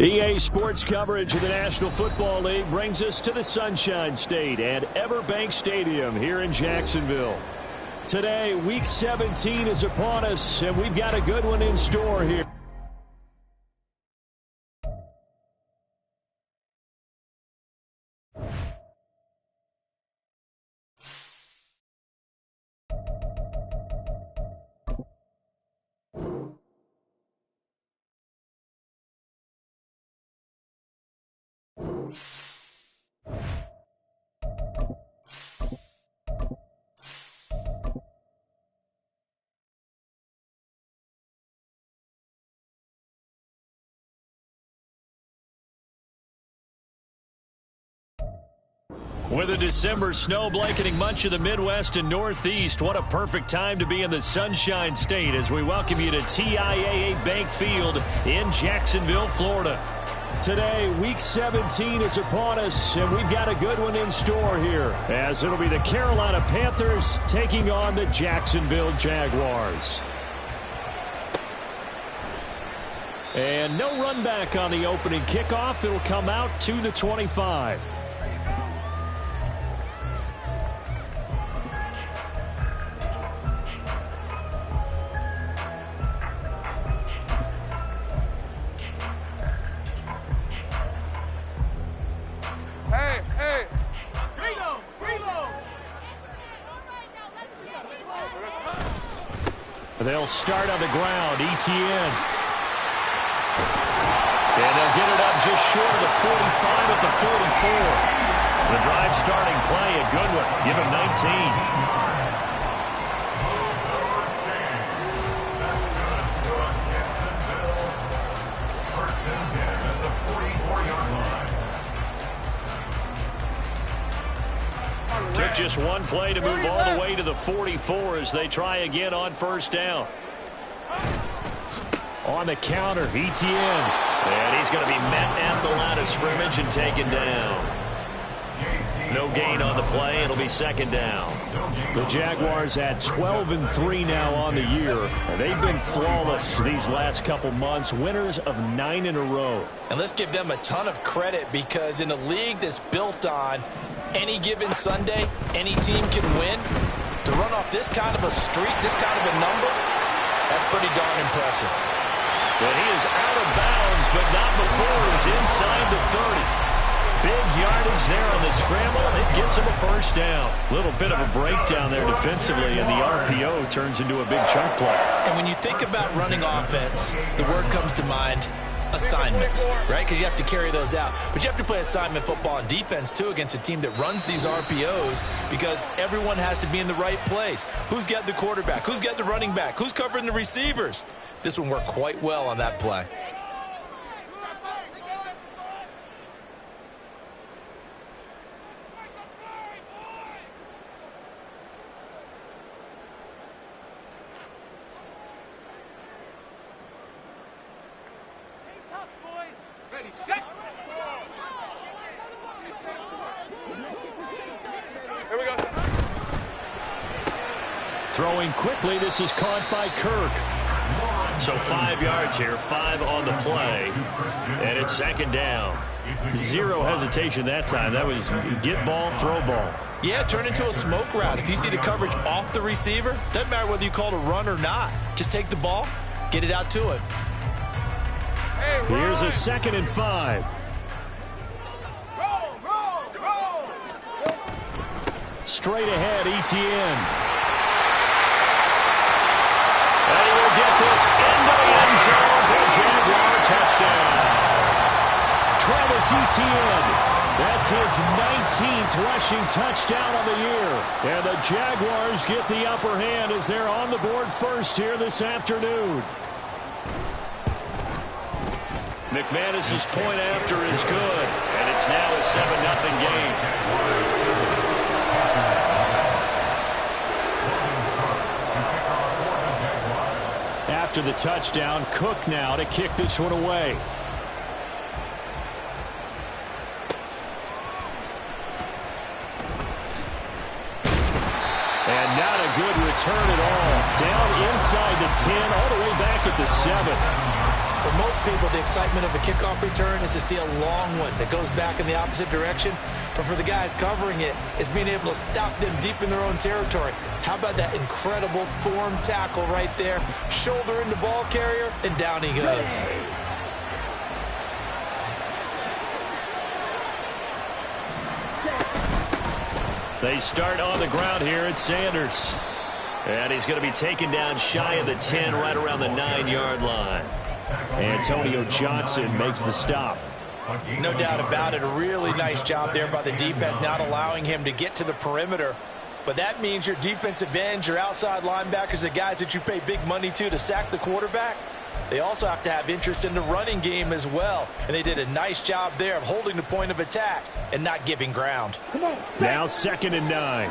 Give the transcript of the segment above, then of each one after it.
EA Sports coverage of the National Football League brings us to the Sunshine State at Everbank Stadium here in Jacksonville. Today, Week 17 is upon us, and we've got a good one in store here. With a December snow blanketing much of the Midwest and Northeast, what a perfect time to be in the Sunshine State as we welcome you to TIAA Bank Field in Jacksonville, Florida. Today, Week 17 is upon us, and we've got a good one in store here, as it'll be the Carolina Panthers taking on the Jacksonville Jaguars. And no run back on the opening kickoff. It'll come out to the 25. They'll start on the ground. ETN. And they'll get it up just short of the 45 at the 44. The drive starting play, a good one. Give him 19. Took just one play to move all the way to the 44 as they try again on first down. On the counter, ETN. And he's going to be met at the line of scrimmage and taken down. No gain on the play. It'll be second down. The Jaguars at 12-3 now on the year. They've been flawless these last couple months, winners of 9 in a row. And let's give them a ton of credit, because in a league that's built on any given Sunday, any team can win, to run off this kind of a streak, this kind of a number, that's pretty darn impressive. But he is out of bounds, but not before he's inside the 30. Big yardage there on the scramble. It gets him a first down. Little bit of a breakdown there defensively, and the RPO turns into a big chunk play. And when you think about running offense, the word comes to mind, assignments, right? Because you have to carry those out. But you have to play assignment football on defense, too, against a team that runs these RPOs, because everyone has to be in the right place. Who's getting the quarterback? Who's getting the running back? Who's covering the receivers? This one worked quite well on that play. Throwing quickly, this is caught by Kirk. So 5 yards here, 5 on the play, and it's second down. Zero hesitation that time. That was get ball, throw ball. Yeah, turn into a smoke route. If you see the coverage off the receiver, doesn't matter whether you call it a run or not. Just take the ball, get it out to him. Here's a 2nd and 5. Straight ahead, ETN. And he will get this into the end zone for a Jaguar touchdown. Travis Etienne. That's his 19th rushing touchdown on the year. And the Jaguars get the upper hand as they're on the board first here this afternoon. McManus's point after is good, and it's now a 7-0 game. After the touchdown, Cook now to kick this one away. And not a good return at all. Down inside the 10, all the way back at the 7. For most people, the excitement of a kickoff return is to see a long one that goes back in the opposite direction. But for the guys covering it, it's being able to stop them deep in their own territory. How about that incredible form tackle right there? Shoulder in the ball carrier, and down he goes. They start on the ground here at Sanders. And he's going to be taken down shy of the 10, right around the 9-yard line. Antonio Johnson makes the stop. No doubt about it. A really nice job there by the defense, not allowing him to get to the perimeter. But that means your defensive ends, your outside linebackers, the guys that you pay big money to sack the quarterback, they also have to have interest in the running game as well. And they did a nice job there of holding the point of attack and not giving ground. Now 2nd and 9.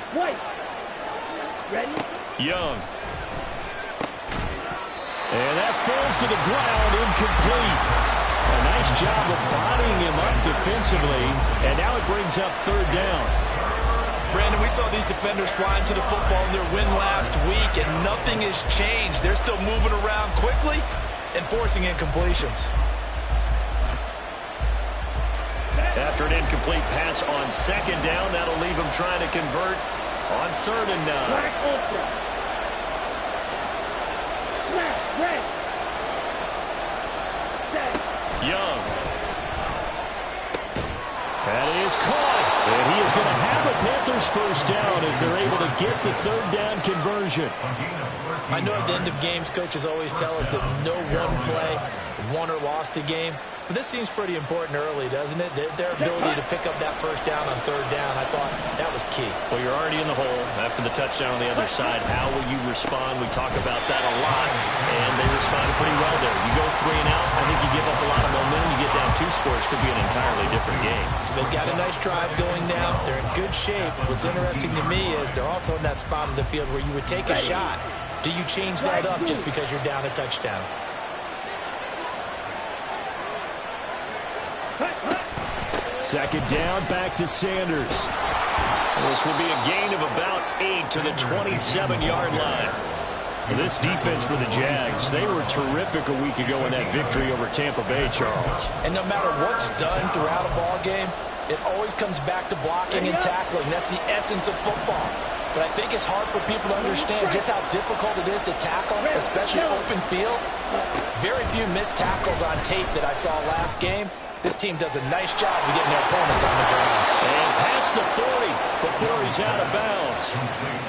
White. Ready? Young. And that falls to the ground, incomplete. A nice job of bodying him up defensively. And now it brings up 3rd down. Brandon, we saw these defenders flying to the football in their win last week, and nothing has changed. They're still moving around quickly and forcing incompletions. After an incomplete pass on 2nd down, that'll leave him trying to convert on 3rd and 9. Black ultra. Black, red. Set. Young. That is caught. And he is going to have a Panthers 1st down as they're able to get the 3rd down conversion. I know at the end of games, coaches always tell us that no one play won or lost a game. But this seems pretty important early, doesn't it? Their ability to pick up that 1st down on 3rd down, I thought that was key. Well, you're already in the hole after the touchdown on the other side. How will you respond? We talk about that a lot, and they responded pretty well there. You go 3 and out, I think you give up a lot of momentum. You get down 2 scores, could be an entirely different game. So they've got a nice drive going now. They're in good shape. What's interesting to me is they're also in that spot of the field where you would take a shot. Do you change that up just because you're down a touchdown? Second down, back to Sanders. This will be a gain of about 8 to the 27-yard line. This defense for the Jags, they were terrific a week ago in that victory over Tampa Bay, Charles. And no matter what's done throughout a ball game, it always comes back to blocking and tackling. That's the essence of football. But I think it's hard for people to understand just how difficult it is to tackle, especially open field. Very few missed tackles on tape that I saw last game. This team does a nice job of getting their opponents on the ground. And past the 40 before he's out of bounds.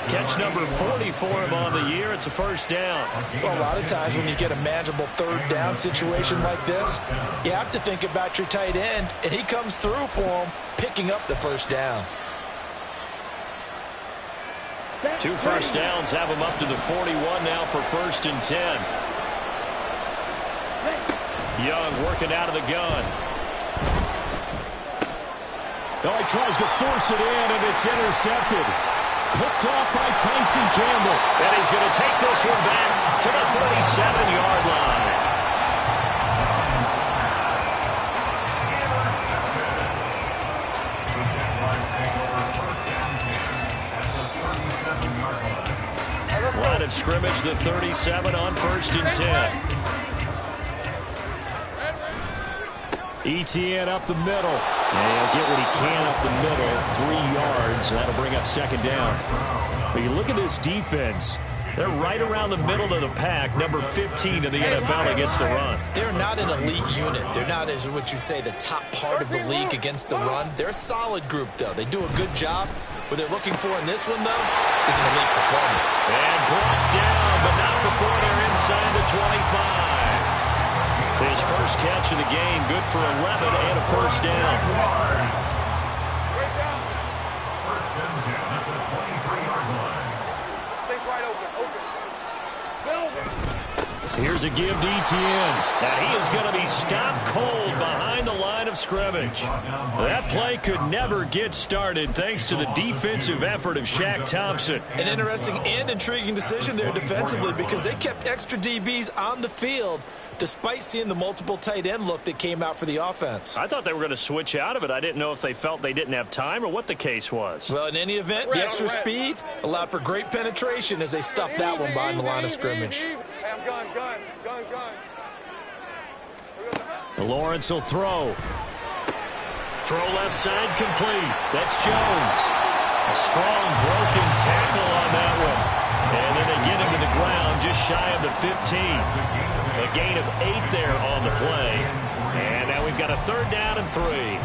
Catch number 40 for him on the year. It's a 1st down. Well, a lot of times when you get a manageable 3rd down situation like this, you have to think about your tight end, and he comes through for him, picking up the 1st down. 2 first downs have him up to the 41 now for 1st and 10. Young working out of the gun. Oh, he tries to force it in, and it's intercepted. Picked off by Tyson Campbell. And he's going to take this one back to the 37-yard line. Line of scrimmage, the 37 on 1st and 10. Etienne up the middle. And he'll get what he can up the middle. 3 yards. That'll bring up 2nd down. But you look at this defense. They're right around the middle of the pack, number 15 in the NFL against the run. They're not an elite unit. They're not, as what you'd say, the top part of the league against the run. They're a solid group, though. They do a good job. What they're looking for in this one, though, is an elite performance. And brought down, but not before they're inside the 25. His first catch of the game, good for 11 and a first down. Here's a give to Etienne. And he is going to be stopped cold behind the line of scrimmage. That play could never get started thanks to the defensive effort of Shaq Thompson. An interesting and intriguing decision there defensively because they kept extra DBs on the field despite seeing the multiple tight end look that came out for the offense. I thought they were going to switch out of it. I didn't know if they felt they didn't have time or what the case was. Well, in any event, the extra speed allowed for great penetration as they stuffed that one behind the line of scrimmage. Lawrence will throw. Throw left side complete. That's Jones. A strong broken tackle on that one. And then they get him to the ground just shy of the 15. A gain of 8 there on the play. And now we've got a 3rd down and 3.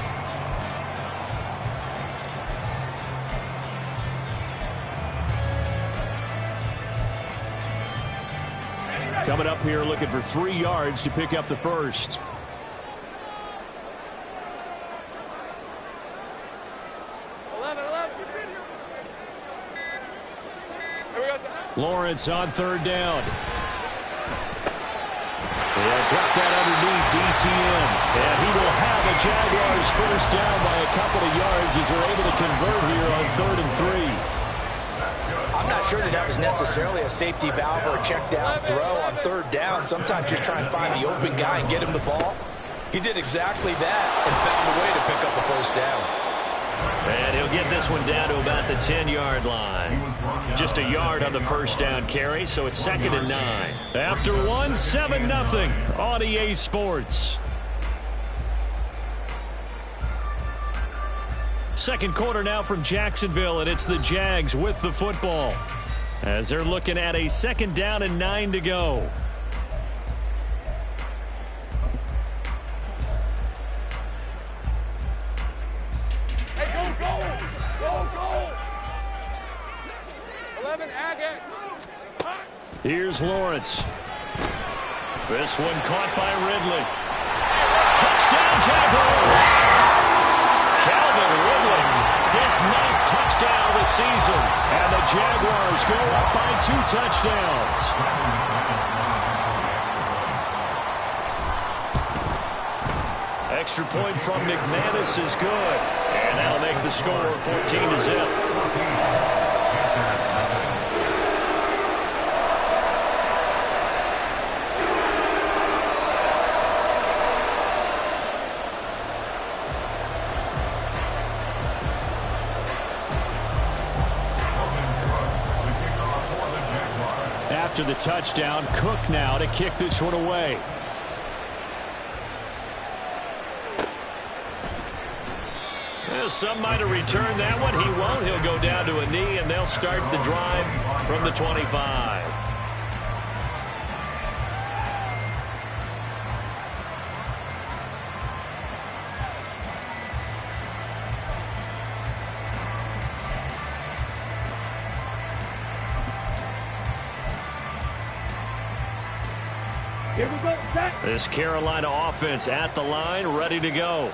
Coming up here looking for 3 yards to pick up the first. Lawrence on 3rd down. They'll drop that underneath Etienne. And he will have a Jaguars first down by a couple of yards as they're able to convert here on 3rd and 3. I'm not sure that was necessarily a safety valve or a check down throw on 3rd down. Sometimes just try and find the open guy and get him the ball. He did exactly that and found a way to pick up a first down. And he'll get this one down to about the 10-yard line. Just a yard on the first down carry, so it's 2nd and 9. After 1, 7-0 on EA Sports. Second quarter now from Jacksonville, and it's the Jags with the football as they're looking at a 2nd down and 9 to go. Here's Lawrence. This one caught by Ridley. Touchdown, Jaguars! Calvin Ridley, his 9th touchdown of the season. And the Jaguars go up by 2 touchdowns. Extra point from McManus is good. And that'll make the score 14-0. After the touchdown, Cook now to kick this one away. Well, some might have returned that one. He won't. He'll go down to a knee, and they'll start the drive from the 25. Here we go, Zach. This Carolina offense at the line, ready to go.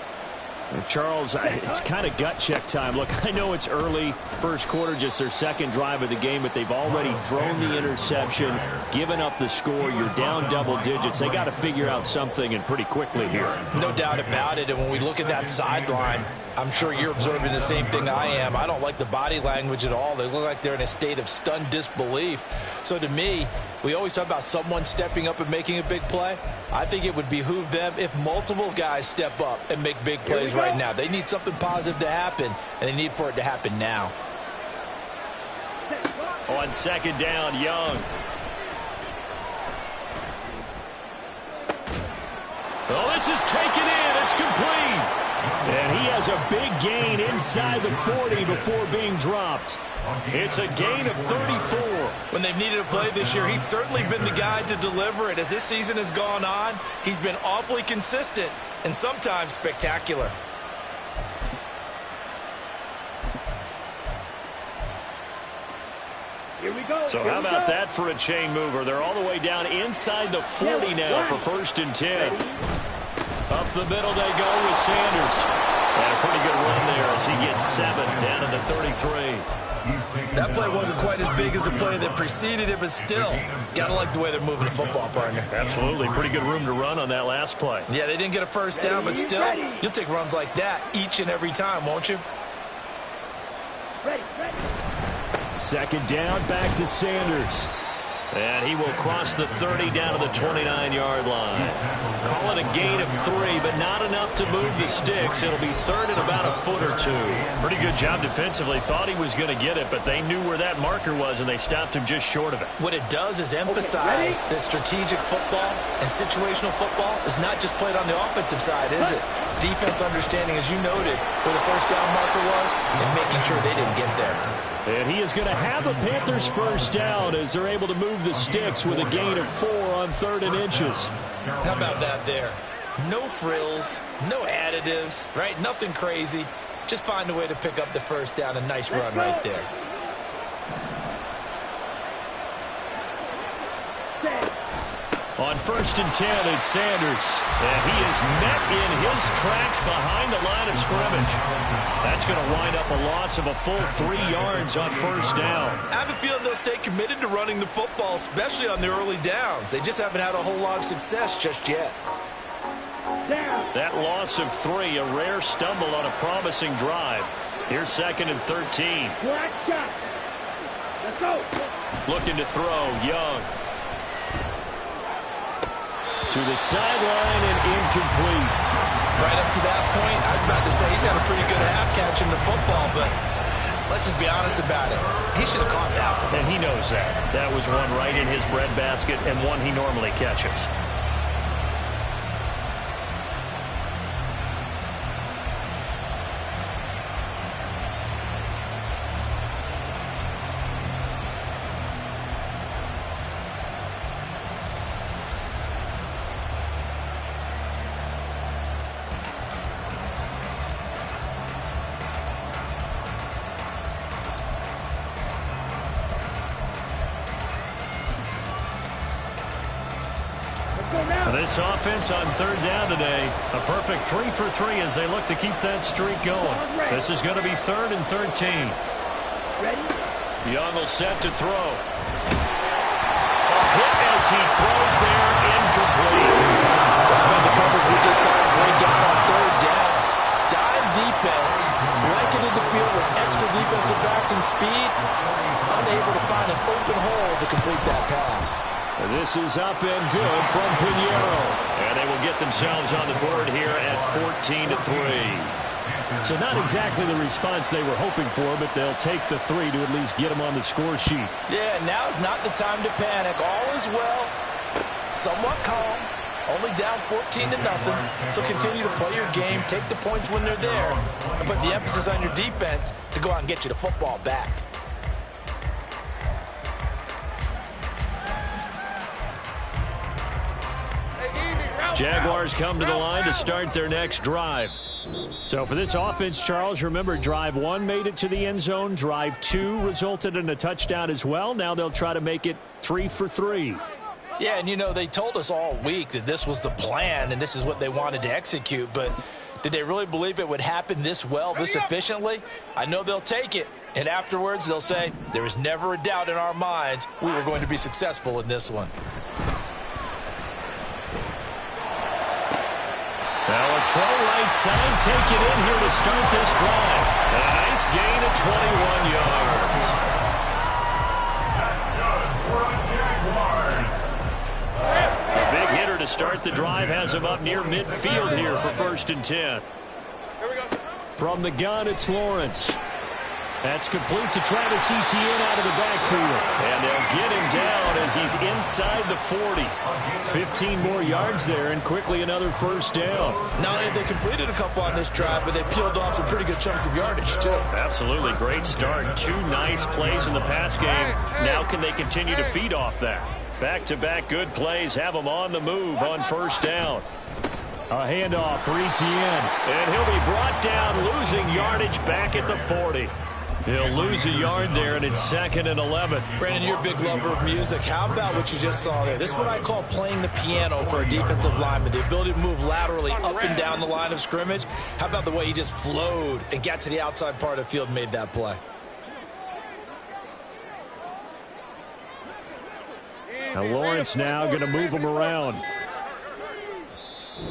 And Charles, it's kind of gut check time. Look, I know it's early, first quarter, just their 2nd drive of the game, but they've already thrown the interception, given up the score. You're down double digits. They got to figure out something, and pretty quickly here. No doubt about it. And when we look at that sideline, I'm sure you're observing the same thing I am. I don't like the body language at all. They look like they're in a state of stunned disbelief. So to me, we always talk about someone stepping up and making a big play. I think it would behoove them if multiple guys step up and make big plays right now. They need something positive to happen, and they need for it to happen now. On 2nd down, Young. Oh, this is taken in. It's complete. And he has a big gain inside the 40 before being dropped. It's a gain of 34. When they've needed a play this year, he's certainly been the guy to deliver it. As this season has gone on, he's been awfully consistent and sometimes spectacular. So how about that for a chain mover? They're all the way down inside the 40 now for 1st and 10. Up the middle they go with Sanders. And a pretty good run there as he gets 7 down to the 33. That play wasn't quite as big as the play that preceded it, but still, gotta like the way they're moving the football, partner. Absolutely. Pretty good room to run on that last play. Yeah, they didn't get a first down, but still, you'll take runs like that each and every time, won't you? Ready. 2nd down, back to Sanders. And he will cross the 30 down to the 29-yard line. Call it a gain of 3, but not enough to move the sticks. It'll be 3rd and about a foot or 2. Pretty good job defensively. Thought he was going to get it, but they knew where that marker was, and they stopped him just short of it. What it does is emphasize that strategic football and situational football is not just played on the offensive side, is it? Defense understanding, as you noted, where the first down marker was and making sure they didn't get there. And he is going to have a Panthers first down as they're able to move the sticks with a gain of 4 on 3rd and inches. How about that there? No frills, no additives, right? Nothing crazy. Just find a way to pick up the first down. A nice run right there. On 1st and 10, it's Sanders. And he is met in his tracks behind the line of scrimmage. That's going to wind up a loss of a full 3 yards on 1st down. I have a feeling they'll stay committed to running the football, especially on the early downs. They just haven't had a whole lot of success just yet. That loss of 3, a rare stumble on a promising drive. Here's 2nd and 13. Let's go. Looking to throw, Young. To the sideline and incomplete. Right up to that point, I was about to say he's had a pretty good half catching the football, but let's just be honest about it. He should have caught that one. And he knows that. That was one right in his breadbasket and one he normally catches. This offense on 3rd down today, a perfect 3 for 3 as they look to keep that streak going. This is going to be 3rd and 13. Ready? Young will set to throw. A hit as he throws there, incomplete. The coverage we just saw break out on 3rd down. Dime defense, blanketed the field with extra defensive backs and speed, unable to find an open hole to complete that pass. This is up and good from Pinheiro. And they will get themselves on the board here at 14-3. So not exactly the response they were hoping for, but they'll take the 3 to at least get them on the score sheet. Yeah, now is not the time to panic. All is well, somewhat calm, only down 14-0. So continue to play your game, take the points when they're there, and put the emphasis on your defense to go out and get you the football back. Jaguars come to the line to start their next drive. So for this offense, Charles, remember drive 1 made it to the end zone. Drive 2 resulted in a touchdown as well. Now they'll try to make it 3 for 3. Yeah, and you know, they told us all week that this was the plan and this is what they wanted to execute, but did they really believe it would happen this well, this efficiently? I know they'll take it, and afterwards they'll say, there was never a doubt in our minds we were going to be successful in this one. Now a throw right side, take it in here to start this drive. A nice gain of 21 yards. A big hitter to start the drive has him up near midfield here for 1st and 10. From the gun, it's Lawrence. That's complete to Travis Etienne out of the backfield. And they'll get him down as he's inside the 40. 15 more yards there and quickly another 1st down. Not only have they completed a couple on this drive, but they peeled off some pretty good chunks of yardage, too. Absolutely. Great start. 2 nice plays in the pass game. Now can they continue to feed off that? Back-to-back good plays have them on the move on 1st down. A handoff for Etienne. And he'll be brought down, losing yardage back at the 40. He'll lose a yard there, and it's 2nd and 11. Brandon, you're a big lover of music. How about what you just saw there? This is what I call playing the piano for a defensive lineman, the ability to move laterally up and down the line of scrimmage. How about the way he just flowed and got to the outside part of the field and made that play? Now Lawrence now going to move him around.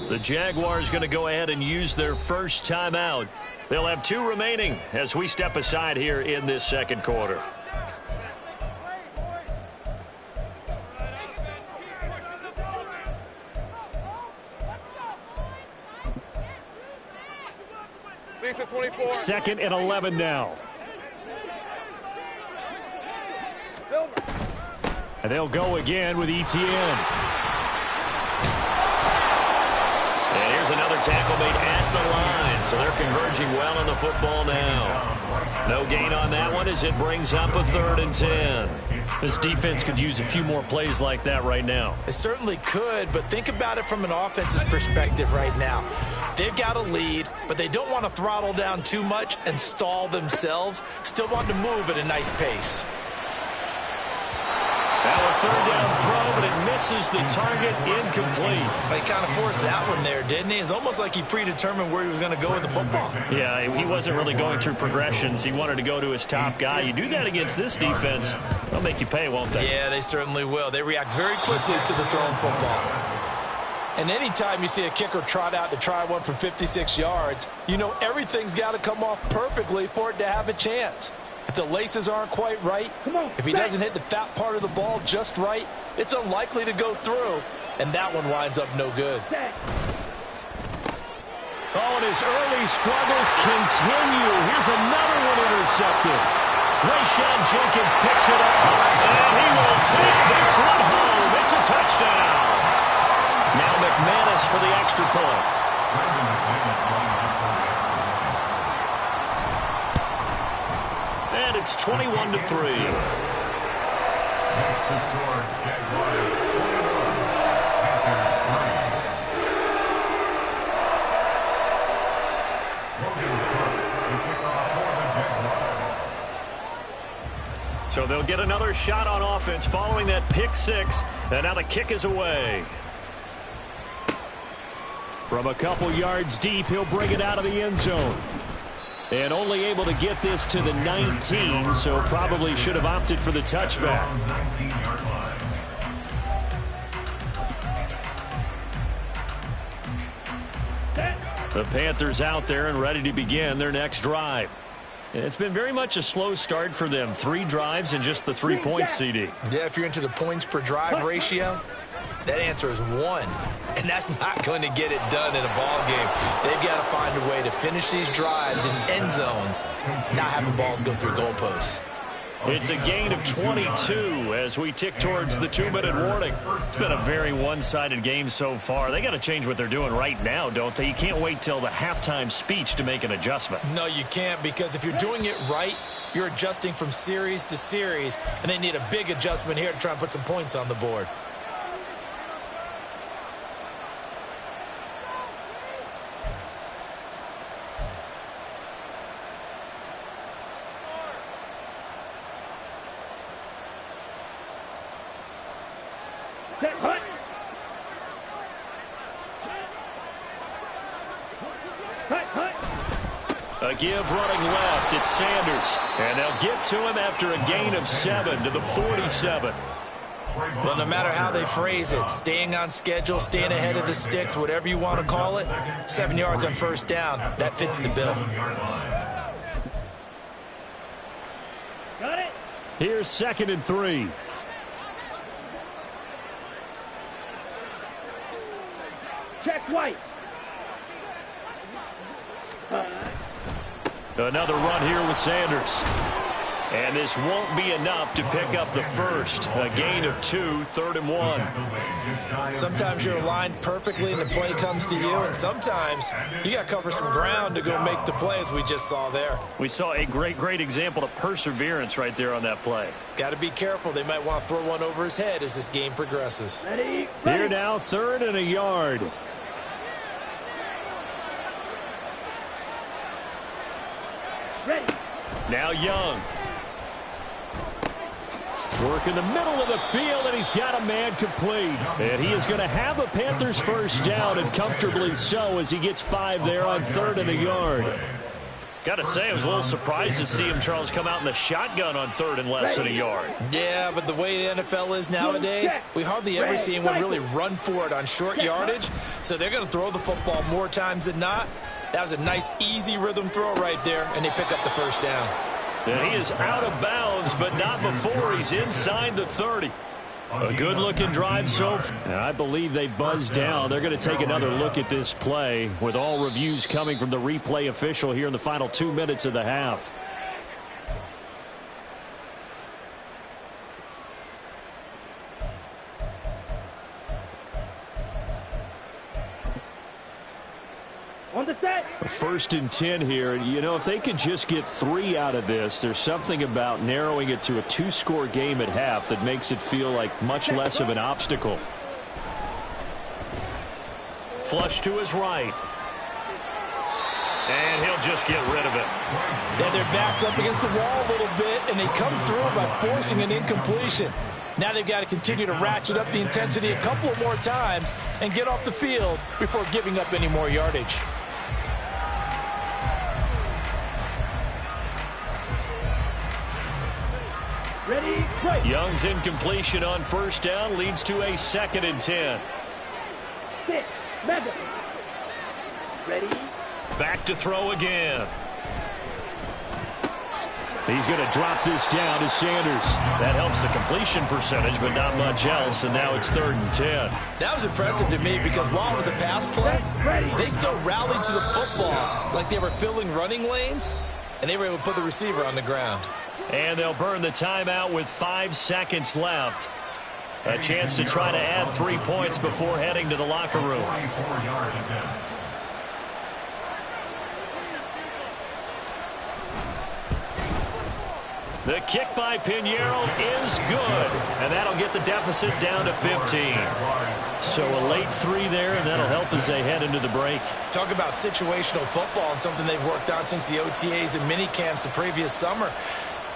The Jaguars going to go ahead and use their first timeout. They'll have 2 remaining as we step aside here in this second quarter. Lisa 24. 2nd and 11 now. And they'll go again with ETN. And here's another tackle made at the line. So they're converging well on the football now. No gain on that one as it brings up a 3rd and 10. This defense could use a few more plays like that right now. It certainly could, but think about it from an offense's perspective right now. They've got a lead, but they don't want to throttle down too much and stall themselves. Still want to move at a nice pace. Now a 3rd down throw, but it misses the target, incomplete. But he kind of forced that one there, didn't he? It's almost like he predetermined where he was going to go with the football. Yeah, he wasn't really going through progressions. He wanted to go to his top guy. You do that against this defense, they'll make you pay, won't they? Yeah, they certainly will. They react very quickly to the thrown football. And anytime you see a kicker trot out to try one from 56 yards, you know everything's got to come off perfectly for it to have a chance. If the laces aren't quite right, if he doesn't hit the fat part of the ball just right, it's unlikely to go through, and that one winds up no good. Oh, and his early struggles continue. Here's another one intercepted. Rayshon Jenkins picks it off, and he will take this one home. It's a touchdown. Now McManus for the extra point. And it's 21-3. So they'll get another shot on offense following that pick 6, and now the kick is away. From a couple yards deep, he'll bring it out of the end zone. And only able to get this to the 19, so probably should have opted for the touchback. The Panthers out there and ready to begin their next drive. It's been very much a slow start for them. 3 drives and just the 3 points, CD. Yeah, if you're into the points per drive ratio, that answer is 1. And that's not going to get it done in a ball game. They've got to find a way to finish these drives in end zones, not having balls go through goalposts. It's a gain of 22 as we tick towards the 2-minute warning. It's been a very one-sided game so far. They got to change what they're doing right now, don't they? You can't wait till the halftime speech to make an adjustment. No, you can't, because if you're doing it right, you're adjusting from series to series, and they need a big adjustment here to try and put some points on the board. A give running left, it's Sanders. And they'll get to him after a gain of 7 to the 47. Well, no matter how they phrase it, staying on schedule, staying ahead of the sticks, whatever you want to call it, 7 yards on first down, that fits the bill. Got it. Here's 2nd and 3. Check White. Another run here with Sanders. And this won't be enough to pick up the first. A gain of 2, 3rd and 1. Sometimes you're aligned perfectly and the play comes to you, and sometimes you got to cover some ground to go make the play, as we just saw there. We saw a great example of perseverance right there on that play. Got to be careful. They might want to throw one over his head as this game progresses. Ready. Here now, 3rd and a yard. Ready. Now Young. Work in the middle of the field, and he's got a man complete. And he is going to have a Panthers first down, and comfortably so, as he gets 5 there on 3rd and a yard. Got to say, I was a little surprised to see him, Charles, come out in the shotgun on 3rd and less than a yard. Yeah, but the way the NFL is nowadays, we hardly ever see anyone really run for it on short yardage. So they're going to throw the football more times than not. That was a nice, easy rhythm throw right there, and they pick up the first down. And he is out of bounds, but not before he's inside the 30. A good-looking drive so far. And I believe they buzzed down. They're going to take another look at this play, with all reviews coming from the replay official here in the final 2 minutes of the half. On the set. 1st and 10 here. And, you know, if they could just get 3 out of this, there's something about narrowing it to a 2-score game at half that makes it feel like much less of an obstacle. Flush to his right. And he'll just get rid of it. Yeah, their back's up against the wall a little bit, and they come through by forcing an incompletion. Now they've got to continue to ratchet up the intensity a couple of more times and get off the field before giving up any more yardage. Ready, right. Young's incompletion on 1st down leads to a 2nd and 10. 6, 7. Ready. Back to throw again. He's going to drop this down to Sanders. That helps the completion percentage, but not much else, and now it's 3rd and 10. That was impressive to me because while it was a pass play, they still rallied to the football like they were filling running lanes, and they were able to put the receiver on the ground. And they'll burn the timeout with 5 seconds left. A chance to try to add 3 points before heading to the locker room. The kick by Pinheiro is good, and that'll get the deficit down to 15. So a late 3 there, and that'll help as they head into the break. Talk about situational football and something they've worked on since the OTAs and mini camps the previous summer.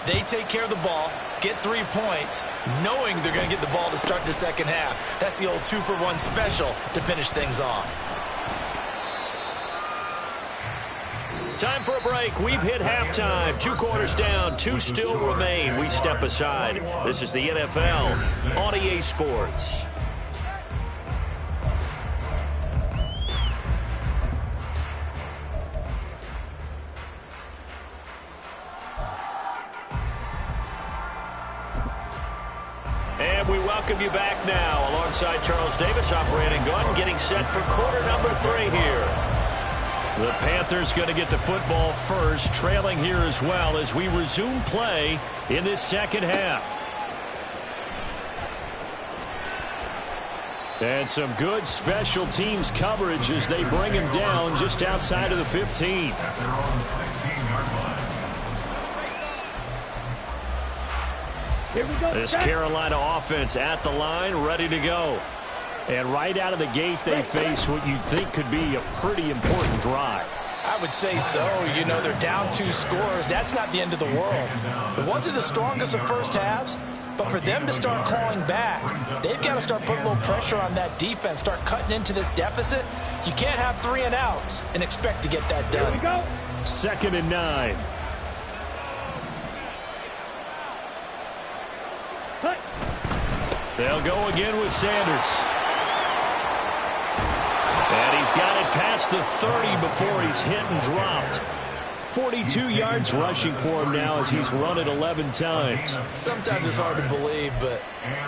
They take care of the ball, get 3 points, knowing they're going to get the ball to start the second half. That's the old 2-for-1 special to finish things off. Time for a break. We've hit halftime. 2 quarters down, 2 still remain. We step aside. This is the NFL on EA Sports. And we welcome you back now. Alongside Charles Davis, I'm Brandon Gunn, getting set for quarter number 3 here. The Panthers going to get the football first, trailing here as well as we resume play in this second half. And some good special teams coverage as they bring him down just outside of the 15. Here we go. This Carolina offense at the line, ready to go. And right out of the gate, they face what you think could be a pretty important drive. I would say so. You know, they're down 2 scores. That's not the end of the world. It wasn't the strongest of first halves, but for them to start clawing back, they've got to start putting a little pressure on that defense, start cutting into this deficit. You can't have 3 and outs and expect to get that done. Here we go. 2nd and 9. Cut. They'll go again with Sanders. And he's got it past the 30 before he's hit and dropped. 42 yards rushing for him now as he's run it 11 times. Sometimes it's hard to believe, but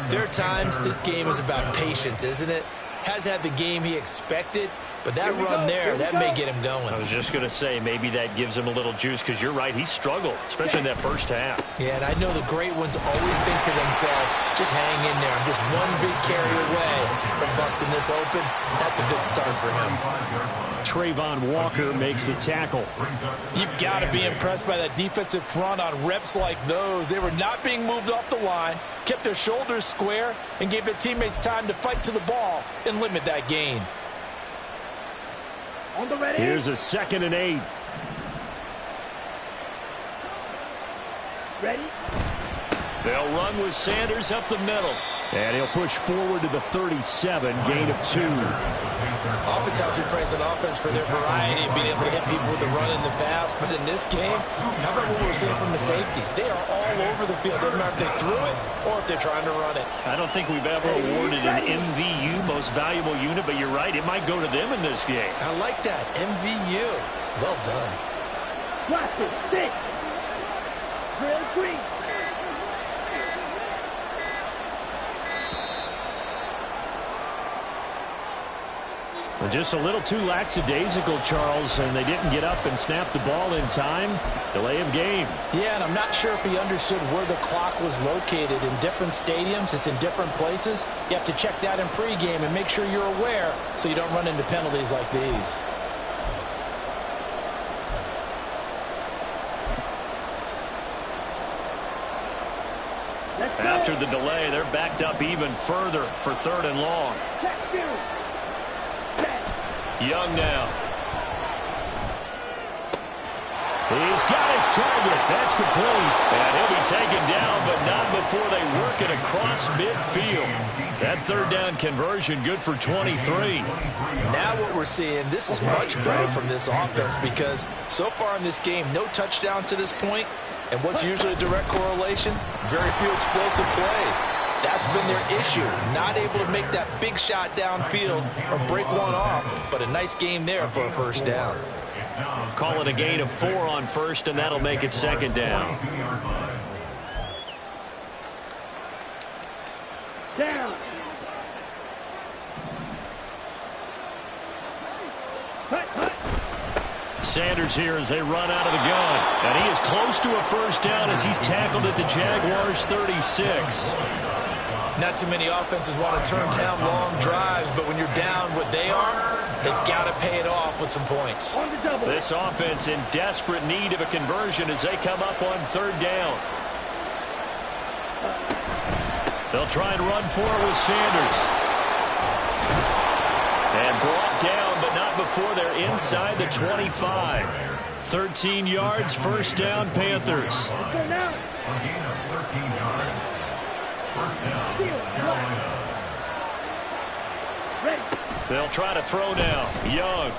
there are times this game is about patience, isn't it? Has had the game he expected, but that run there, that may get him going. I was just going to say, maybe that gives him a little juice, because you're right, he struggled, especially in that first half. Yeah, and I know the great ones always think to themselves, just hang in there. I'm just one big carry away from busting this open. That's a good start for him. Trayvon Walker makes the tackle. You've got to be impressed by that defensive front on reps like those. They were not being moved off the line, kept their shoulders square, and gave their teammates time to fight to the ball and limit that gain. On the ready. Here's a 2nd and 8. Ready? They'll run with Sanders up the middle. And he'll push forward to the 37, gain of 2. Oftentimes we praise an offense for their variety of being able to hit people with the run and the pass. But in this game, how about what we're seeing from the safeties? They are all over the field. Doesn't matter if they threw it or if they're trying to run it. I don't think we've ever awarded an MVU, most valuable unit, but you're right, it might go to them in this game. I like that. MVU. Well done. Watch it. 6. Drill 3. Just a little too lackadaisical, Charles, and they didn't get up and snap the ball in time. Delay of game. Yeah, and I'm not sure if he understood where the clock was located. In different stadiums, it's in different places. You have to check that in pregame and make sure you're aware so you don't run into penalties like these. After the delay, they're backed up even further for 3rd and long. Young now. He's got his target. That's complete. And he'll be taken down, but not before they work it across midfield. That 3rd down conversion good for 23. Now what we're seeing, this is much better from this offense because so far in this game, no touchdown to this point. And what's usually a direct correlation? Very few explosive plays. That's been their issue, not able to make that big shot downfield or break one off, but a nice game there for a 1st down. Call it a gain of 4 on 1st, and that'll make it 2nd down. Down. Sanders here as they run out of the gun. And he is close to a 1st down as he's tackled at the Jaguars' 36. Not too many offenses want to turn down long drives, but when you're down what they are, they've got to pay it off with some points. This offense in desperate need of a conversion as they come up on 3rd down. They'll try and run for it with Sanders. And brought down, but not before they're inside the 25. 13 yards, 1st down, Panthers. They'll try to throw now. Young.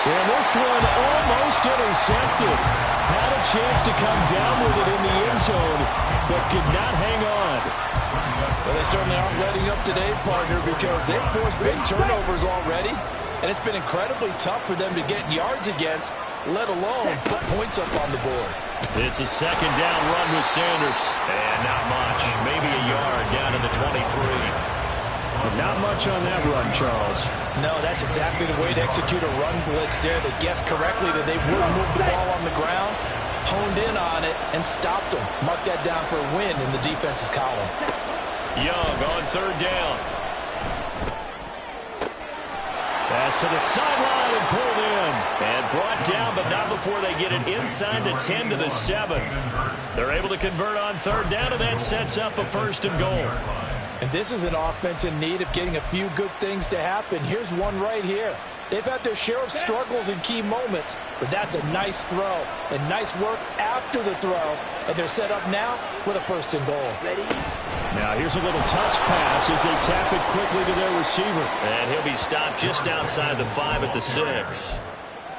And this one almost intercepted. Had a chance to come down with it in the end zone, but could not hang on. Well, they certainly aren't letting up today, partner, because they've forced big turnovers already, and it's been incredibly tough for them to get yards against, let alone put points up on the board. It's a 2nd down run with Sanders. And not much. Maybe a yard down to the 23. But not much on that run, Charles. No, that's exactly the way to execute a run blitz there. They guessed correctly that they would move the ball on the ground, honed in on it, and stopped them. Mark that down for a win in the defense's column. Young on 3rd down. Pass to the sideline and pulled in. And brought down, but not before they get it inside the 10 to the 7. They're able to convert on 3rd down, and that sets up a 1st and goal. And this is an offense in need of getting a few good things to happen. Here's one right here. They've had their share of struggles in key moments, but that's a nice throw and nice work after the throw. And they're set up now with a 1st and goal. Now here's a little touch pass as they tap it quickly to their receiver. And he'll be stopped just outside the 5 at the 6.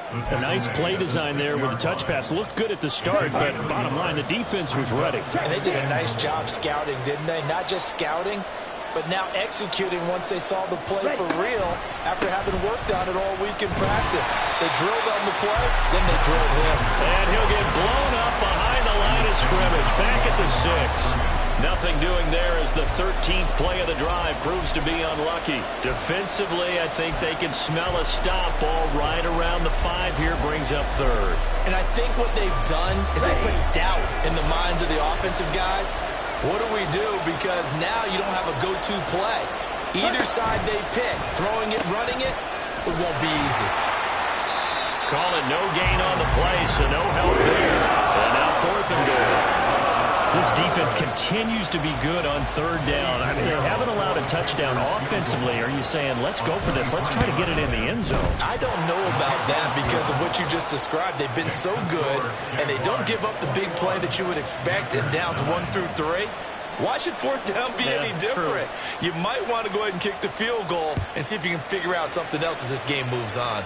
A nice play design there with the touch pass. Looked good at the start, but bottom line, the defense was ready. And they did a nice job scouting, didn't they? Not just scouting, but now executing once they saw the play for real after having worked on it all week in practice. They drilled on the play, then they drilled him. And he'll get blown up behind the line of scrimmage, back at the 6. Nothing doing there as the 13th play of the drive proves to be unlucky. Defensively, I think they can smell a stop. Ball right around the 5 here brings up 3rd. And I think what they've done is they put doubt in the minds of the offensive guys. What do we do? Because now you don't have a go-to play. Either side they pick, throwing it, running it, it won't be easy. Call it no gain on the play, so no help there. And now 4th and goal. This defense continues to be good on third down. I mean, they haven't allowed a touchdown offensively. Are you saying, let's go for this, let's try to get it in the end zone? I don't know about that because of what you just described. They've been so good, and they don't give up the big play that you would expect in downs 1 through 3. Why should fourth down be any different? True. You might want to go ahead and kick the field goal and see if you can figure out something else as this game moves on.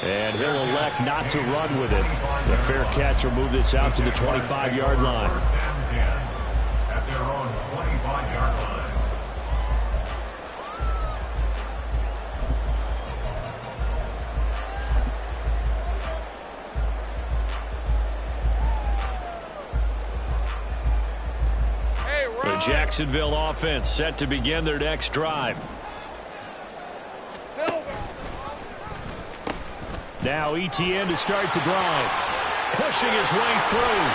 And he'll elect not to run with it. The fair catch will move this out to the 25-yard line. At their own 25-yard line. The Jacksonville offense set to begin their next drive. Now Etienne to start the drive. Pushing his way through.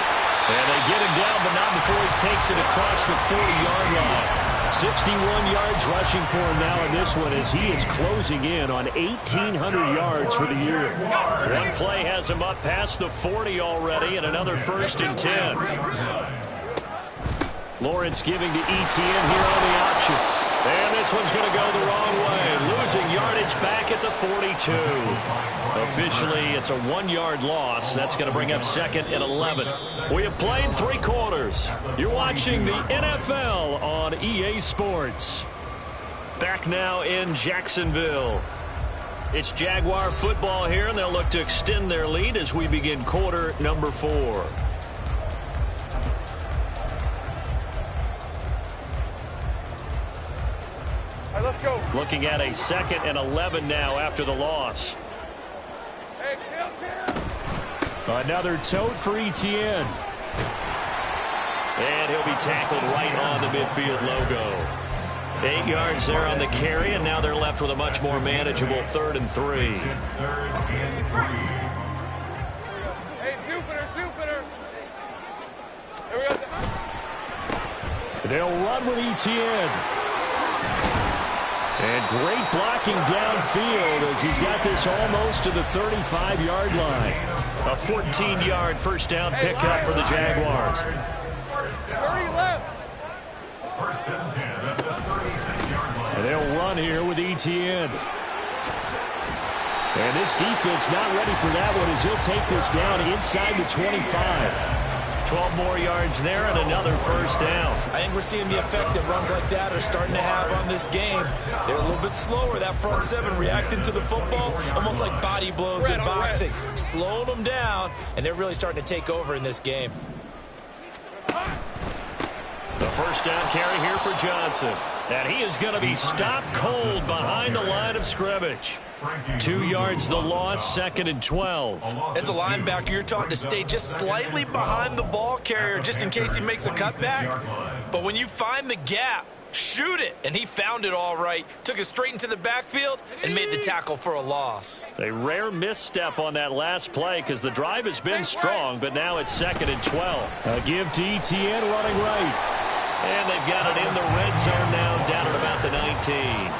And they get him down, but not before he takes it across the 40-yard line. 61 yards rushing for him now in this one as he is closing in on 1,800 yards for the year. One play has him up past the 40 already, and another 1st and 10. Lawrence giving to Etienne here on the option. And this one's going to go the wrong way. Losing yardage back at the 42. Officially, it's a 1-yard loss. That's going to bring up 2nd and 11. We have played 3 quarters. You're watching the NFL on EA Sports. Back now in Jacksonville. It's Jaguar football here, and they'll look to extend their lead as we begin quarter number 4. Let's go. Looking at a 2nd and 11 now after the loss. Hey, kill. Another tote for Etienne. And he'll be tackled right on the midfield logo. 8 yards there on the carry, and now they're left with a much more manageable 3rd and 3. Hey, Jupiter. Here we go. They'll run with Etienne. And great blocking downfield as he's got this almost to the 35-yard line. A 14-yard first down pickup for the Jaguars. 30 left. First and 10 at the 36-yard line. And they'll run here with Etienne. And this defense not ready for that one as he'll take this down inside the 25. 12 more yards there and another first down. I think we're seeing the effect that runs like that are starting to have on this game. They're a little bit slower, that front 7, reacting to the football, almost like body blows in boxing. Slowing them down, and they're really starting to take over in this game. The first down carry here for Johnson. And he is going to be stopped cold behind the line of scrimmage. 2 yards the loss, 2nd and 12. As a linebacker, you're taught to stay just slightly behind the ball carrier just in case he makes a cutback. But when you find the gap, shoot it. And he found it all right. Took it straight into the backfield and made the tackle for a loss. A rare misstep on that last play because the drive has been strong, but now it's 2nd and 12. A give to Etienne running right. And they've got it in the red zone now, down at about the 19.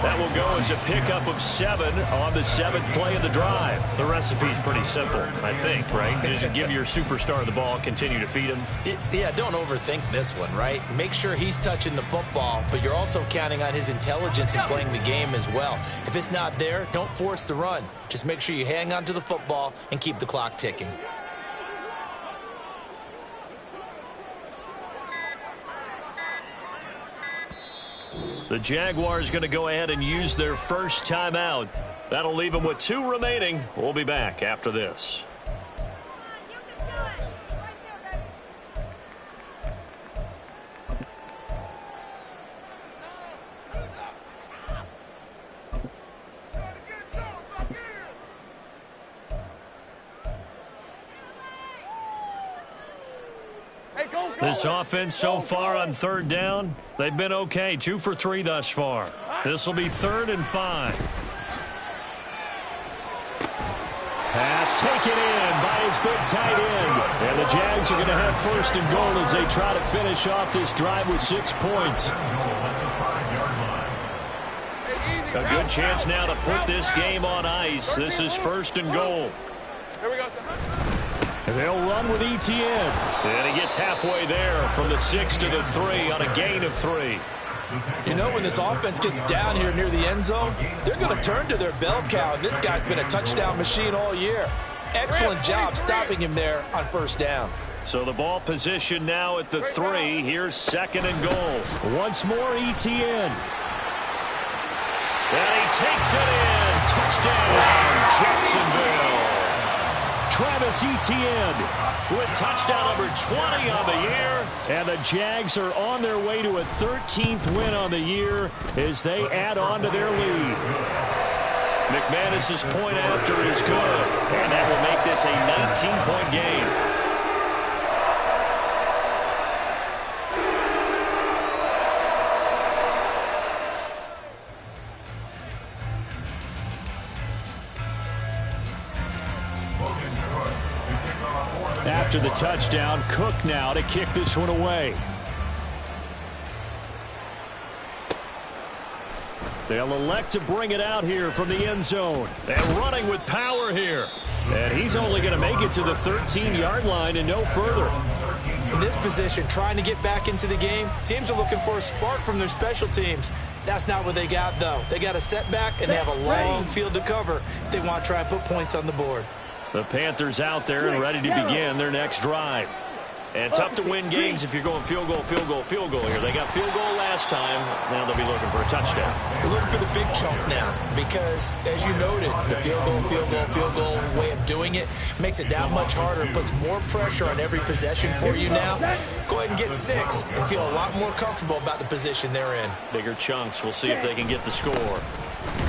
That will go as a pickup of 7 on the 7th play of the drive. The recipe's pretty simple, I think, right? Just give your superstar the ball, continue to feed him. Yeah, don't overthink this one, right? Make sure he's touching the football, but you're also counting on his intelligence in playing the game as well. If it's not there, don't force the run. Just make sure you hang on to the football and keep the clock ticking. The Jaguars going to go ahead and use their first timeout. That'll leave them with 2 remaining. We'll be back after this. This offense so far on 3rd down, they've been okay. 2 for 3 thus far. This will be 3rd and 5. Pass taken in by his big tight end. And the Jags are going to have 1st and goal as they try to finish off this drive with 6 points. A good chance now to put this game on ice. This is 1st and goal. Here we go, son. They'll run with Etienne. And he gets halfway there from the 6 to the 3 on a gain of 3. You know, when this offense gets down here near the end zone, they're going to turn to their bell cow. And this guy's been a touchdown machine all year. Excellent job stopping him there on first down. So the ball position now at the 3. Here's 2nd and goal. Once more, Etienne. And he takes it in. Touchdown, Jacksonville. Travis Etienne with touchdown number 20 on the year. And the Jags are on their way to a 13th win on the year as they add on to their lead. McManus's point after is good. And that will make this a 19-point game. After the touchdown, Cook now to kick this one away. They'll elect to bring it out here from the end zone. And running with power here. And he's only going to make it to the 13-yard line and no further. In this position, trying to get back into the game, teams are looking for a spark from their special teams. That's not what they got, though. They got a setback, and they have a long field to cover if they want to try and put points on the board. The Panthers out there and ready to begin their next drive. And tough to win games if you're going field goal, field goal, field goal here. They got field goal last time. Now they'll be looking for a touchdown. They're looking for the big chunk now because, as you noted, the field goal way of doing it makes it that much harder and puts more pressure on every possession for you now. Go ahead and get 6 and feel a lot more comfortable about the position they're in. Bigger chunks. We'll see if they can get the score.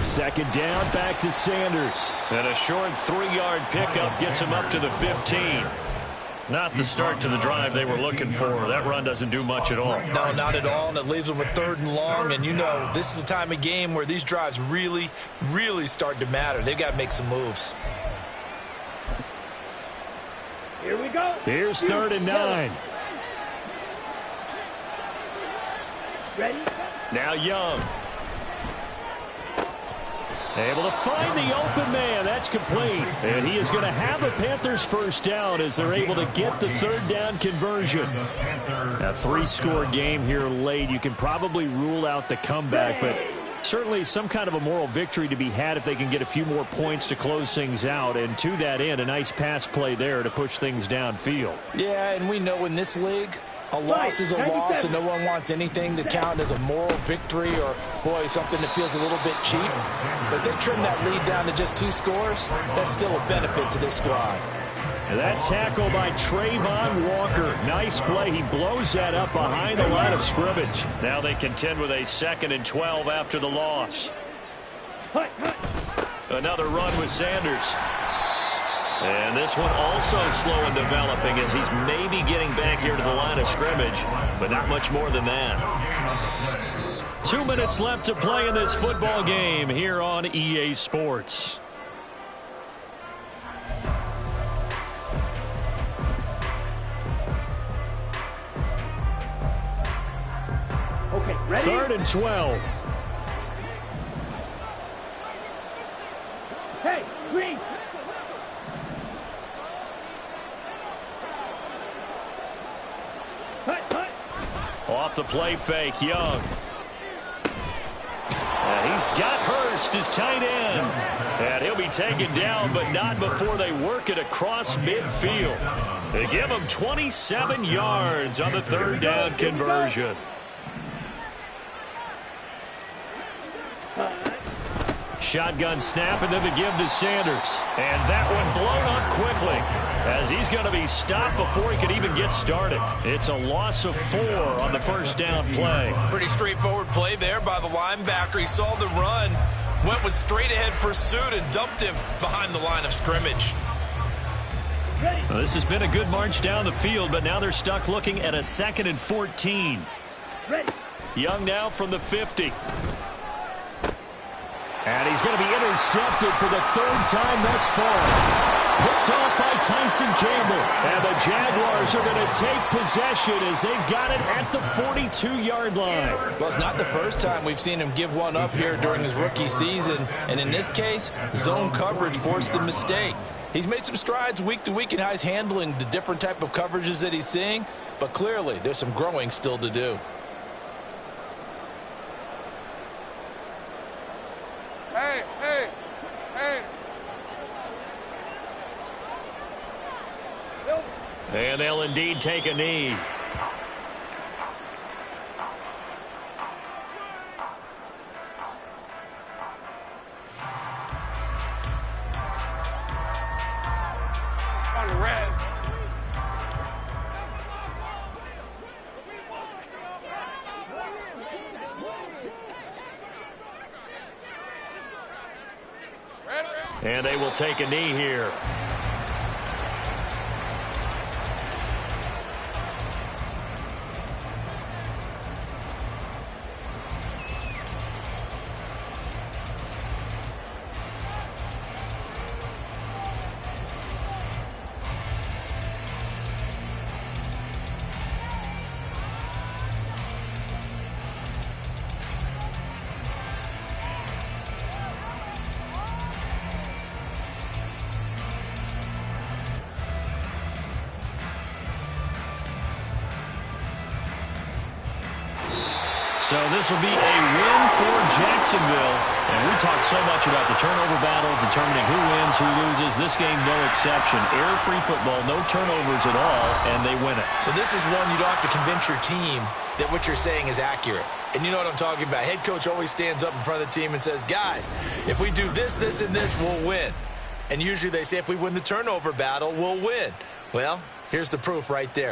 2nd down, back to Sanders. And a short 3-yard pickup gets him up to the 15. Not the start to the drive they were looking for. That run doesn't do much at all. No, not at all, and it leaves them with 3rd and long. And you know, this is the time of game where these drives really, really start to matter. They've got to make some moves. Here we go. Here's 3rd and 9. Ready? Now Young. Able to find the open man. That's complete. And he is going to have a Panthers first down as they're able to get the 3rd down conversion. A 3-score game here late. You can probably rule out the comeback, but certainly some kind of a moral victory to be had if they can get a few more points to close things out. And to that end, a nice pass play there to push things downfield. Yeah, and we know in this league, a loss is a loss, and no one wants anything to count as a moral victory or, boy, something that feels a little bit cheap. But they trim that lead down to just 2 scores. That's still a benefit to this squad. And that tackle by Trayvon Walker. Nice play. He blows that up behind the line of scrimmage. Now they contend with a 2nd and 12 after the loss. Another run with Sanders. And this one also slow in developing as he's maybe getting back here to the line of scrimmage, but not much more than that. 2 minutes left to play in this football game here on EA Sports. Okay, ready? 3rd and 12. Hey, green. Off the play fake, Young. And he's got Hurst, his tight end. And he'll be taken down, but not before they work it across midfield. They give him 27 yards on the 3rd down conversion. Shotgun snap, and then the give to Sanders. And that one blown up quickly as he's going to be stopped before he could even get started. It's a loss of 4 on the 1st down play. Pretty straightforward play there by the linebacker. He saw the run, went with straight-ahead pursuit, and dumped him behind the line of scrimmage. Well, this has been a good march down the field, but now they're stuck looking at a 2nd and 14. Ready. Young now from the 50. And he's going to be intercepted for the 3rd time thus far. Picked off by Tyson Campbell. And the Jaguars are going to take possession as they've got it at the 42-yard line. Well, it's not the first time we've seen him give one up here during his rookie season. And in this case, zone coverage forced the mistake. He's made some strides week to week in how he's handling the different type of coverages that he's seeing, but clearly there's some growing still to do. Hey, hey, hey. And they'll indeed take a knee. On red. And they will take a knee here. So this will be a win for Jacksonville. And we talked so much about the turnover battle, determining who wins, who loses. This game, no exception. Error-free football, no turnovers at all, and they win it. So this is one you don't have to convince your team that what you're saying is accurate. And you know what I'm talking about. Head coach always stands up in front of the team and says, guys, if we do this, this, and this, we'll win. And usually they say if we win the turnover battle, we'll win. Well, here's the proof right there.